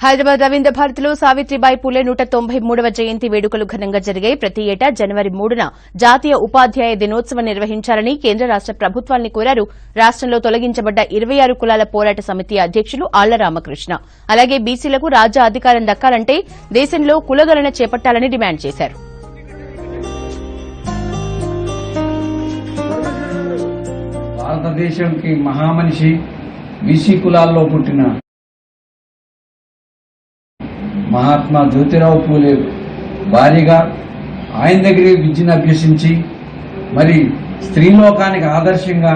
హైదరాబాద్ రవీంద్ర భారతిలో సావిత్రిబాయి పూలే 193వ జయంతి వేడుకలు ఘనంగా జరిగాయి. ప్రతి ఏటా జనవరి 3న జాతీయ ఉపాధ్యాయ దినోత్సవం నిర్వహించాలని కేంద్ర రాష్ట ప్రభుత్వాల్ని కోరారు రాష్టంలో తొలగించబడ్డ 26 కులాల పోరాట సమితి అధ్యకులు ఆళ్ల రామకృష్ణ. అలాగే బీసీలకు రాజ్య అధికారం దక్కాలంటే దేశంలో కులగణన చేపట్టాలని డిమాండ్ చేశారు. భారతదేశానికి మహామనిషి బీసీ కులాల్లో పుట్టిన మహాత్మా జ్యోతిరావు పూలే భారీగా ఆయన దగ్గర విద్యను అభ్యసించి మరి స్త్రీలోకానికి ఆదర్శంగా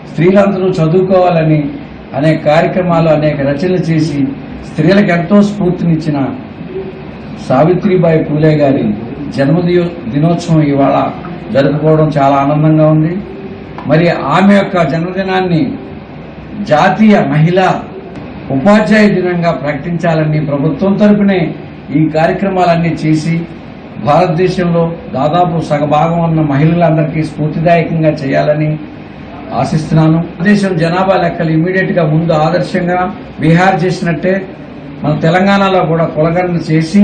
స్త్రీలందరూ చదువుకోవాలని అనేక కార్యక్రమాలు అనేక రచనలు చేసి స్త్రీలకు ఎంతో స్ఫూర్తినిచ్చిన సావిత్రిబాయి పూలే గారి దినోత్సవం ఇవాళ జరుపుకోవడం చాలా ఆనందంగా ఉంది. మరి ఆమె యొక్క జన్మదినాన్ని జాతీయ మహిళా ఉపాధ్యాయ దినంగా ప్రకటించాలని ప్రభుత్వం తరపునే ఈ కార్యక్రమాలన్నీ చేసి భారతదేశంలో దాదాపు సగభాగం ఉన్న మహిళలందరికీ స్ఫూర్తిదాయకంగా చేయాలని ఆశిస్తున్నాను. దేశం జనాభా లెక్కలు ఇమ్మీడియట్ గా ముందు ఆదర్శంగా బీహార్ చేసినట్టే మన తెలంగాణలో కూడా కులగణన చేసి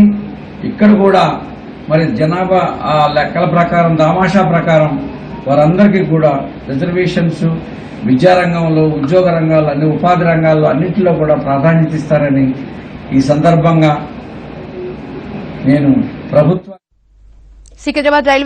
ఇక్కడ కూడా మరి జనాభా ఆ లెక్కల ప్రకారం దామాషా ప్రకారం వారందరికీ కూడా రిజర్వేషన్స్ విద్యారంగంలో ఉద్యోగ రంగాల్లో అన్ని ఉపాధి రంగాల్లో అన్నింటిలో కూడా ప్రాధాన్యత ఇస్తారని ఈ సందర్భంగా నేను ప్రభుత్వ సికింద్రాబాద్ రైల్వే